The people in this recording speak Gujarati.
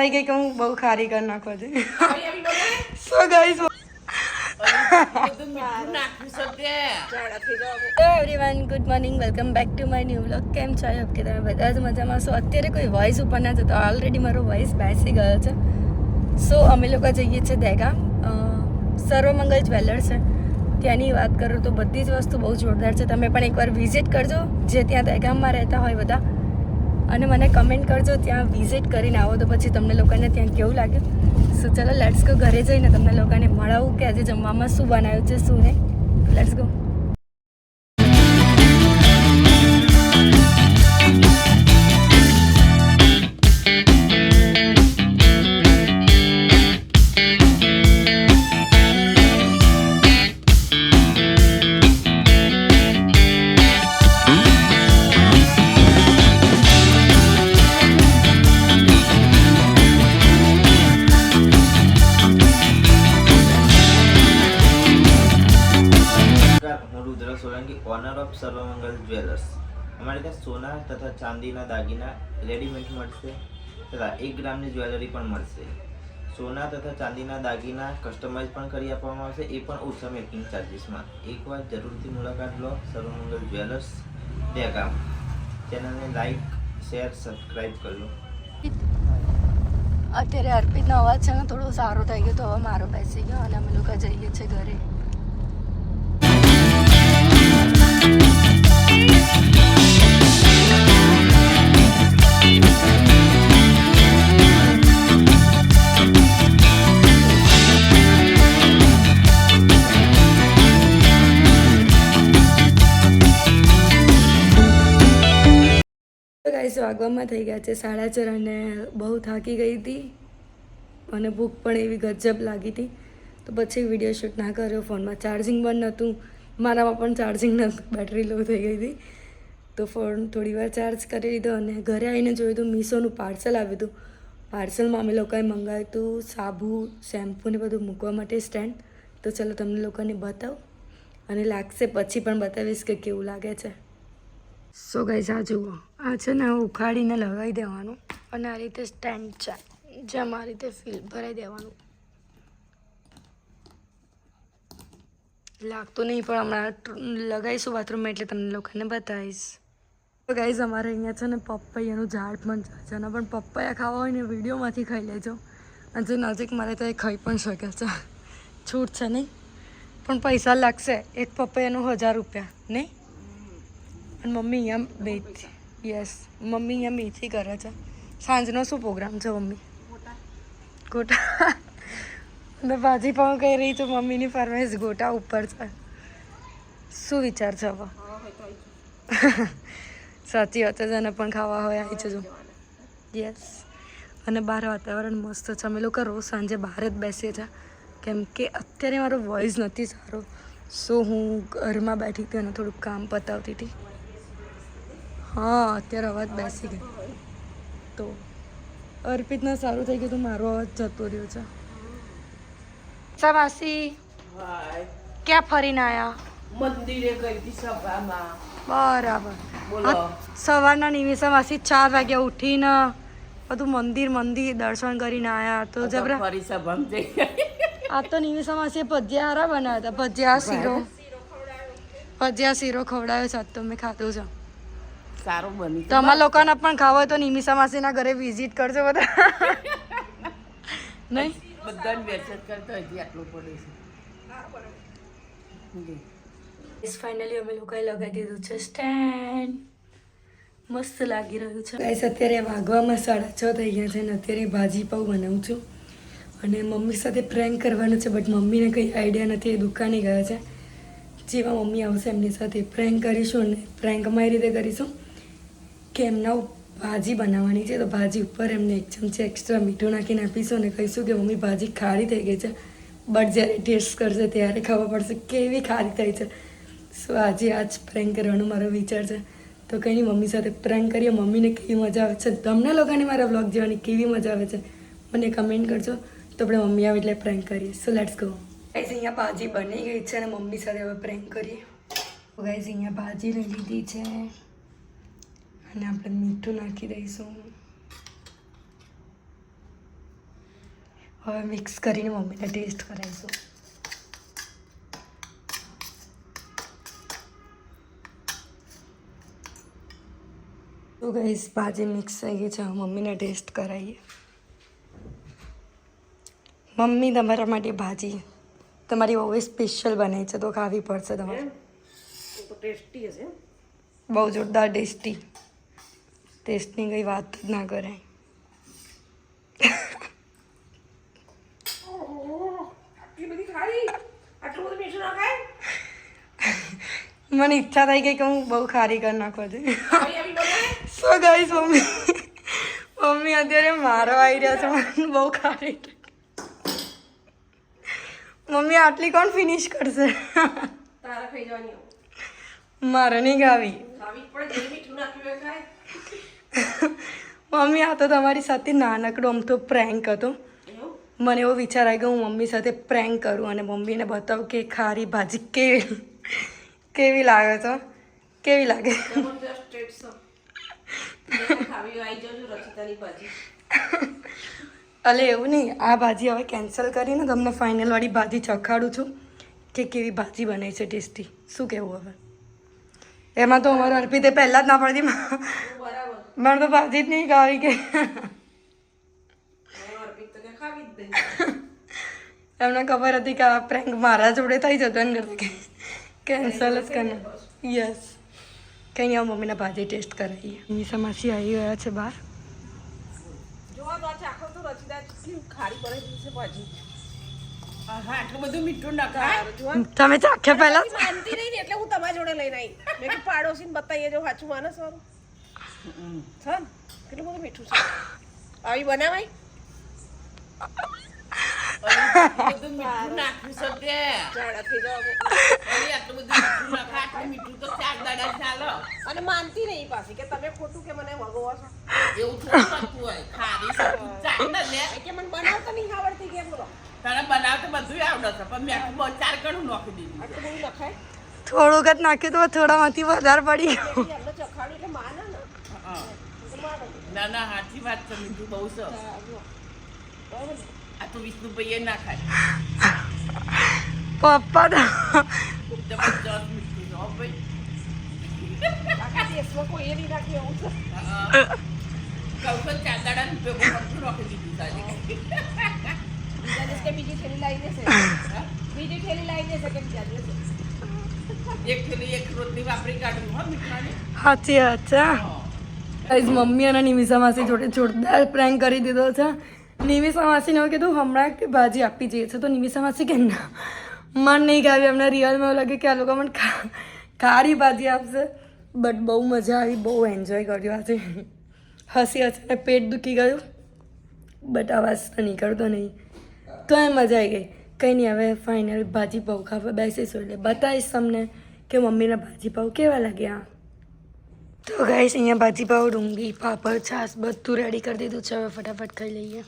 ભાઈ કે હું બહુ ખારી કરી નાખો છે so guys everyone good morning welcome back to my new vlog કેમ છો કે તમે બધા જ મજામાં છો અત્યારે કોઈ વોઇસ ઉપર ના જતો ઓલરેડી મારો વોઇસ બેસી ગયો છે સો અમે લોકો જઈએ છીએ દહેગામ સર્વમંગલ જ્વેલર છે ત્યાંની વાત કરું તો બધી જ વસ્તુ બહુ જોરદાર છે તમે પણ એકવાર વિઝિટ કરજો જે ત્યાં દહેગામમાં રહેતા હોય બધા અને મને કમેન્ટ કરજો ત્યાં વિઝિટ કરીને આવો તો પછી તમને લોકોને ત્યાં કેવું લાગ્યું સો ચલો લેટ્સ ગો ઘરે જઈને તમને લોકોને મળાવું કે આજે જમવામાં શું બનાવ્યું છે શું નહીં let's go honour of Sarvamangal jewellers અમારે ત્યાં સોના તથા ચાંદીના દાગીના રેડીમેડ મળશે તથા 1 ગ્રામની જ્વેલરી પણ મળશે સોના તથા ચાંદીના દાગીના કસ્ટમાઇઝ પણ કરી આપવામાં આવશે એ પણ ઓછા મેકિંગ ચાર્જીસમાં એકવાર જરૂરથી મુલાકાત લો સર્વમંગલ જ્વેલર્સ દહેગામ ચેનલને લાઈક શેર સબસ્ક્રાઈબ કરો અત્યારે અર્પિતનો અવાજ છે ને થોડો સારો થઈ ગયો તો હવે મારો બેસી ગયો અને અમે લોકો જઈએ છીએ ઘરે ગાઈસ વાગવામાં થઈ ગયા છે 4:30 અને બહુ થાકી ગઈ હતી અને ભૂખ પણ એવી ગજબ લાગી હતી તો પછી વિડીયો શૂટ ના કર્યો ફોનમાં ચાર્જિંગ પણ નહોતું મારામાં પણ ચાર્જિંગ નહોતું બેટરી લો થઈ ગઈ હતી તો ફોન થોડી વાર ચાર્જ કરી લીધો અને ઘરે આવીને જોયું તો મીશોનું પાર્સલ આવ્યું હતું પાર્સલમાં અમે લોકોએ મંગાવ્યું હતું સાબુ શેમ્પૂ ને બધું મૂકવા માટે સ્ટેન્ડ તો ચલો તમને લોકોને બતાવું અને લાગશે પછી પણ બતાવીશ કે કેવું લાગે છે સો ગાઈસ આ જુઓ આ છે ને ઉખાડીને લગાવી દેવાનું અને આ રીતે સ્ટેન્ડ છે જેમ આ રીતે ફીલ ભરાઈ દેવાનું લાગતું નહીં પણ હમણાં લગાવીશું બાથરૂમમાં એટલે તમને લોકોને બતાવીશ તો ગાઈસ અમારે અહીંયા છે ને પપૈયાનું ઝાડ પણ છે અને પણ પપૈયા ખાવા હોય ને વિડીયોમાંથી ખાઈ લેજો અને જો નજીક મારે તો એ ખાઈ પણ શકે છે છૂટ છે નહીં પણ પૈસા લાગશે એક પપૈયાનું 1000 રૂપિયા નહીં અને મમ્મી અહીંયા મેથી યસ મમ્મી અહીંયા મેથી કરે છે સાંજનો શું પ્રોગ્રામ છે મમ્મી ગોટા અને ભાજી પણ કહી રહી છું મમ્મીની ફરમાઈશ ગોટા ઉપર છે શું વિચાર છે હવે સાચી વાત છે જેને પણ ખાવા હોય આવી જજો યસ અને બહાર વાતાવરણ મસ્ત છે અમે લોકો રોજ સાંજે બહાર જ બેસીએ છીએ કેમ કે અત્યારે મારો વોઇસ નથી સારો સો હું ઘરમાં બેઠી હતી અને થોડુંક કામ પતાવતી હતી હા અત્યારે અવાજ બેસી ગયો તો અર્પિતને સારું થઈ ગયું તો મારો અવાજ જતો રહ્યો છે માસી ક્યાં ફરીને આયા મંદિરે ગઈ હતી સભામાં બરાબર બોલો સવારના નિમિષા માસી 4 વાગ્યા ઉઠીને બધું મંદિર દર્શન કરીને આયા તો જબરા ફરી સભામાં જઈ આ તો નિમિષા માસીએ ભજીયા હારા બનાવ્યા હતા ભજીયા શીરો ખવડાવ્યો છે તો મેં ખાધું છે સારું બની તમારા લોકોને પણ ખાવ હોય તો નિમિષા માસીના ઘરે વિઝિટ કરજો બધા નહીં બધાને બેચત કરતો હજી આટલું પડે છે ફાઇનલી અમે લોકોએ લગાવી દીધું છે સ્ટેન્ડ મસ્ત લાગી રહ્યું છે ગાઈસ અત્યારે વાગવામાં 6:30 થઈ ગયા છે અને અત્યારે ભાજી પાઉં બનાવું છું અને મમ્મી સાથે પ્રેન્ક કરવાનું છે બટ મમ્મીને કંઈ આઈડિયા નથી એ દુકાને ગયા છે જેવા મમ્મી આવશે એમની સાથે પ્રેન્ક કરીશું અને પ્રેન્કમાં એ રીતે કરીશું કે એમના ભાજી બનાવવાની છે તો ભાજી ઉપર એમને 1 ચમચી એક્સ્ટ્રા મીઠું નાખીને આપીશું અને કહીશું કે મમ્મી ભાજી ખારી થઈ ગઈ છે બટ જ્યારે ટેસ્ટ કરશે ત્યારે ખબર પડશે કેવી ખારી થઈ છે સો આજે આ જ પ્રેન્ક કરવાનો મારો વિચાર છે તો કંઈ નહીં મમ્મી સાથે પ્રેન્ક કરીએ મમ્મીને કેવી મજા આવે છે તમને લોકોને મારા વ્લોગ જોવાની કેવી મજા આવે છે મને કમેન્ટ કરજો તો આપણે મમ્મી આવે એટલે પ્રેન્ક કરીએ સો લેટ્સ ગો ગાઈસ અહીંયા ભાજી બની ગઈ છે અને મમ્મી સાથે હવે પ્રેન્ક કરીએ ગાઈસ અહીંયા ભાજી લઈ લીધી છે અને આપણે મીઠું નાખી દઈશું હવે મિક્સ કરીને મમ્મીને ટેસ્ટ કરાવીશું. તો ગાઈસ ભાજી મિક્સ થઈ ગઈ છે. મમ્મીને ટેસ્ટ કરાવીએ. મમ્મી તમારા માટે ભાજી તમારી બહુ સ્પેશિયલ બનાવી છે તો ખાવી પડશે તમારે. તો ટેસ્ટી હશે. બહુ જોરદાર ટેસ્ટી. ટેસ્ટની કંઈ વાત જ ના કરાય. આટલી બધી ખારી, આટલું બધું મીઠું ના ખાય. મને ઈચ્છા થઈ ગઈ કે હું બહુ ખારી કરી નાખવા છે. આવી બનાય. સો ગાઈસ મમ્મી અત્યારે મારવા આવી રહ્યા છે. મને બહુ ખારી. મમ્મી આટલી કોણ ફિનિશ કરશે? તારા ખાઈ જવાની આવું. મારે નહીં ખાવી. ખાવી જ પડે. જે મીઠું નાખ્યું એ ખાય. મમ્મી આ તો તમારી સાથે નાનકડો આમ તો પ્રેન્ક હતો. એવું? મને એવો વિચાર આવ્યો કે હું મમ્મી સાથે પ્રેન્ક કરું અને મમ્મીને બતાવું કે ખારી ભાજી કેવી લાગે છે. કેવી લાગે? જબરદસ્ત ટેસ્ટ છે. જે ખાવી હોય આવી જજો રચિતાની ભાજી. અલે એવું નહીં, આ ભાજી હવે કેન્સલ કરીને તમને ફાઇનલવાળી ભાજી ચખાડું છું કે કેવી ભાજી બને છે ટેસ્ટી. શું કહેવું હવે? એમાં તો અમારે અર્પિતે પહેલાં જ ના પડતી. બરાબર. મને તો ભાજી જ નહીં ખાવી કે અર્પિત તો કે ખાવી જ નહીં. એમને ખબર હતી કે આ પ્રેન્ક મારા જોડે થઈ જતો ને કે કેન્સલ જ કરને. યસ કંઈ નહીં, મમ્મીના ભાજી ટેસ્ટ કરાવીએ. મીસા માસી આવી ગયા છે બહાર. જોવા તો આ ચાખો તો રચિતા કેટલી ખારી બનાવી છે ભાજી. હા આટલું બધું મીઠું ના ખાય. જોવા તમે ચાખ્યા પહેલા માનતી નહીં ને એટલે હું તમારા જોડે લઈને આવી. મેં કીધું પાડોશીને બતાવીએ જો સાચું માને સારું. છે ને? કેટલું બધું મીઠું છે. આવી બનાવાય. બધું મીઠું નાખ્યું છે તે. ઝાડા થઈ જાવ. અરે આટલું બધું મીઠું ના ખાય. આટલું મીઠું તો 4 દાડા ચાલો. અને માનતી નહીં પાછી કે તમે ખોટું કે મને વગોવો છો. એવું થોડું થતું હોય. ખારી સબજી ચાલે ને. એ કે મને બનાવતા નહીં આવડતી કે બોલો. તને બનાવતા બધું આવડે છે પણ મેં આટલું 4 ગણું નાખી દીધું. આટલું બધું નખાય. થોડુંક જ નાખ્યું તો થોડામાંથી વધારે પડી ગયું. એટલે એમને ચખાડ્યું એટલે માને ને. હા. તો માને. ના ના સાચી વાત છે મીઠું બહુ છે. હા, જો. બરાબર ને? આ તો વિષ્ણુભાઈએ ના ખાય. પપ્પા તો જબરજસ્ત મીઠું છે હો ભાઈ. આખા દેશમાં કોઈએ નહીં નાખ્યું એવું છે. કહું તો 4 દાડાનું ભેગું બધું નાખી દીધું સાજી. બીજા દિવસે કે બીજી થેલી લાવી દેશે. બીજી થેલી લાવી દેશે કે બીજા દિવસે. એક થેલી એક રોટલી વાપરી કાઢવું હો મીઠાની. સાચી વાત છે. ગાઈઝ મમ્મી અને નિમિષા માસી જોડે જોરદાર પ્રેન્ક કરી દીધો છે. નિમિષા માસીને એવું કીધું હમણાં કે ભાજી આપી જઈએ છે તો નિમિષા માસી કે ના મન નહીં ખાવી. અમને રિયલમાં એવું લાગે કે આ લોકો મને ખારી ભાજી આપશે. બટ બહુ મજા આવી, બહુ એન્જોય કર્યો આજે. હસી હસીને પેટ દુખી ગયું બટ અવાજ તો નીકળતો નહીં. તો એ મજા આવી ગઈ. કંઈ નહીં, હવે ફાઇનલ ભાજી પાઉં ખાવા બેસીશું એટલે બતાવીશ તમને કે મમ્મીના ભાજી પાઉં કેવા લાગ્યા. તો ગાઈસ અહીંયા ભાજી પાઉં, ડુંગળી, પાપડ, છાશ બધું રેડી કરી દીધું છે. હવે ફટાફટ ખાઈ લઈએ.